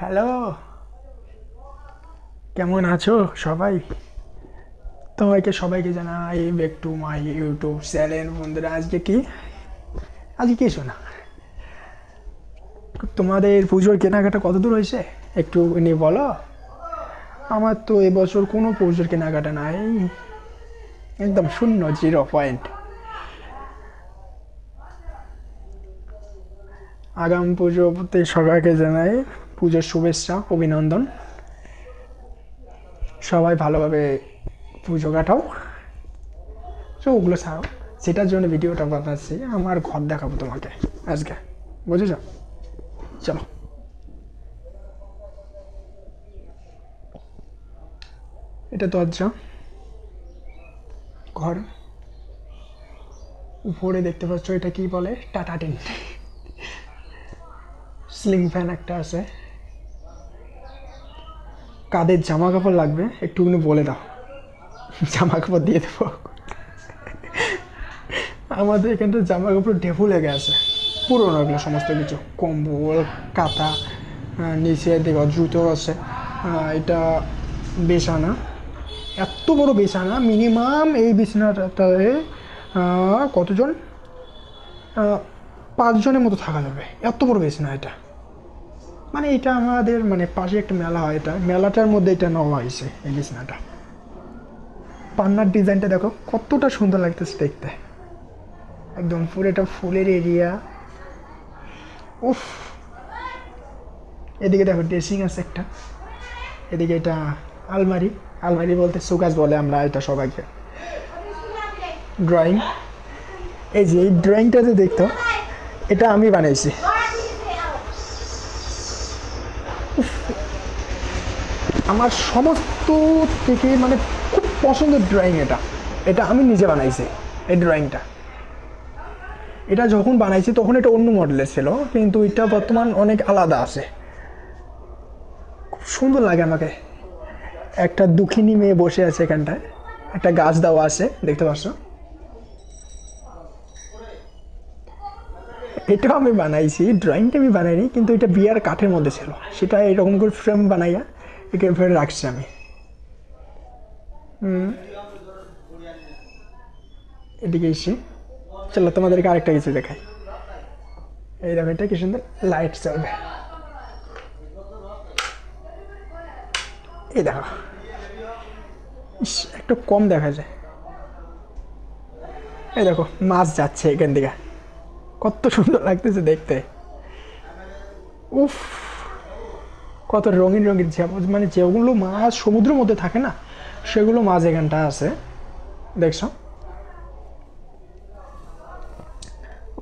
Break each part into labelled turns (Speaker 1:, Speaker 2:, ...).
Speaker 1: Hello, কেমন আছো সবাই? সবাইকে জানাই back to my YouTube channel. বন্ধুরা, আজকে কি শোনা, তোমাদের পুজোর কেনাকাটা কত দূর হয়েছে একটু নিয়ে বলো। আমার তো এবছর কোনো পুজোর কেনাকাটা নাই, একদম শূন্য, 0 পয়েন্ট। আগাম পুজোতে সবাইকে জানাই পুজোর শুভেচ্ছা, অভিনন্দন। সবাই ভালোভাবে পুজো কাটাও। তো ওগুলো ছাড়ো, সেটার জন্য ভিডিওটা বানাচ্ছি। আমার ঘর দেখাবো তোমাকে আজকে, বুঝেছ? চলো, এটা দরজা, ঘর। উপরে দেখতে পাচ্ছ, এটা কি বলে, টাটা টেন্ট। স্লিং ফ্যান একটা আছে। কাদের জামা কাপড় লাগবে একটুখানি বলে দাও, জামা কাপড় দিয়ে দেবো। আমাদের এখানটা জামা কাপড় ঢেপু লেগে আছে, পুরোনো এগুলো সমস্ত কিছু, কম্বল, কাঁথা, নিচে দেখো জুতো আছে। এটা বিছানা, এত বড় বিছানা, মিনিমাম এই বিছানাটাতে কতজন, 5 জনের মতো থাকা যাবে, এত বড় বিছানা এটা। মানে এটা আমাদের মানে পাশে একটা মেলা হয়, এটা মেলাটার মধ্যে এটা নেওয়া হয়েছে এই বিছানাটা। পান্নার ডিজাইনটা দেখো কতটা সুন্দর লাগতেছে দেখতে, একদম পুরো এটা ফুলের এরিয়া। উফ, এদিকে দেখো ড্রেসিং আছে একটা, এদিকে এটা আলমারি। আলমারি বলতে সুকাস বলে আমরা এটা সবাইকে। ড্রয়িং, এই যে এই ড্রয়িংটা যে দেখতো, এটা আমি বানাইছি। আমার সমস্ত থেকে মানে খুব পছন্দের ড্রয়িং এটা, এটা আমি নিজে বানাইছি এই ড্রয়িংটা। এটা যখন বানাইছি তখন এটা অন্য মডেলের ছিল, কিন্তু এটা বর্তমান অনেক আলাদা আছে। খুব সুন্দর লাগে আমাকে। একটা দুঃখিনী মেয়ে বসে আছে এখানটায়, একটা গাছ দেওয়া আছে, দেখতে পাচ্ছ? এটাও আমি বানাইছি, ড্রয়িংটা আমি বানাইনি, কিন্তু এটা বিয়ার কাঠের মধ্যে ছিল, সেটা এরকম করে ফ্রেম বানাইয়া এখানে ফের রাখছি আমি। এদিকে এসে চলো তোমাদেরকে আরেকটা কিছু দেখাই। এই দেখো, এটা কি সুন্দর লাইট চলবে। এই দেখো, ইস, একটু কম দেখা যায়। এই দেখো মাছ যাচ্ছে এখান থেকে, কত সুন্দর লাগতেছে দেখতে। উফ, কত রঙিন রঙিন, মানে যেগুলো মাছ সমুদ্রের মধ্যে থাকে না, সেগুলো মাছ এখানটা আছে, দেখছো?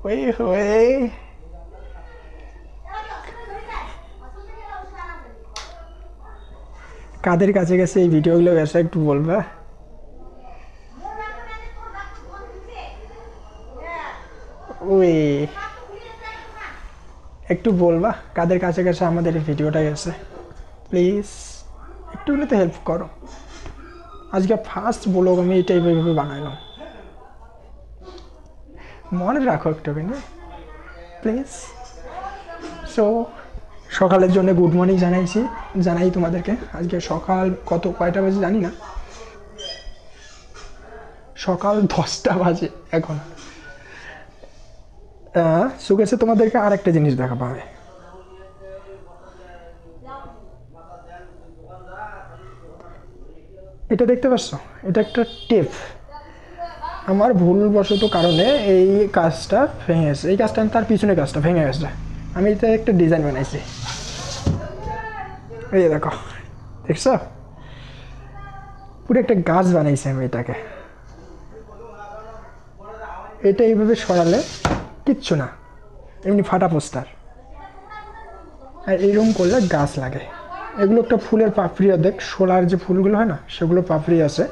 Speaker 1: ওই হয়ে কাদের কাছে গেছে এই ভিডিওগুলো গেছে একটু বলবা? ওই একটু বলবা কাদের কাছে গেছে আমাদের এই ভিডিওটা গেছে, প্লিজ একটু তো হেল্প করো। আজকে ফার্স্ট ব্লগ আমি এটা এইভাবে বানাইলাম, মনে রাখো একটু, কিন্তু প্লিজ। সো সকালের জন্য গুড মর্নিং জানাই তোমাদেরকে। আজকে সকাল কত কয়টা বাজে জানি না, সকাল 10টা বাজে এখন। সুগেছে তোমাদেরকে আর একটা জিনিস দেখাবো আমি। এটা দেখতে পাচ্ছ, এটা একটা টেপ। আমার ভুলবশত কারণে এই কাজটা ভেঙে গেছে, এই কাজটা তার পিছনে কাজটা ভেঙে গেছে। আমি এটা একটা ডিজাইন বানাইছি, এই যে দেখো, দেখছো? পুরো একটা গাছ বানাইছি আমি এটাকে। এটা এইভাবে সরালে কিচ্ছু না, এমনি ফাটা পোস্টার। আর এইরকম করলে গাছ লাগে। এগুলো একটা ফুলের পাপড়ি, দেখ শোলার যে ফুলগুলো হয় না, সেগুলো পাপড়ি আছে।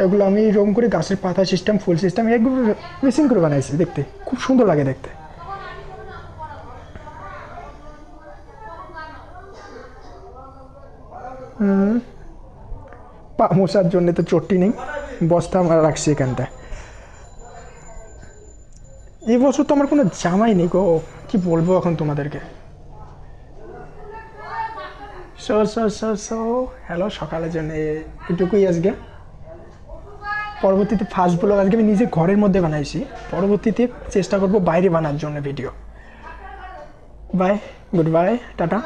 Speaker 1: এগুলো আমি এরকম করে গাছের পাতা সিস্টেম, ফুল সিস্টেম, এগুলো মিসিং করে বানাইছি, দেখতে খুব সুন্দর লাগে দেখতে। পা মশার জন্য তো চট্টি নেই, বস্তা আমরা রাখছি এখানটায়। এই বছর তো আমার কোনো জামাই নেই গো, কি বলবো এখন তোমাদেরকে। সো হ্যালো, সকালের জন্য এটুকুই আজকে। পরবর্তীতে ফার্স্ট ব্লগ আজকে আমি নিজে ঘরের মধ্যে বানাইছি, পরবর্তীতে চেষ্টা করব বাইরে বানার জন্য video. Bye, good bye, tata.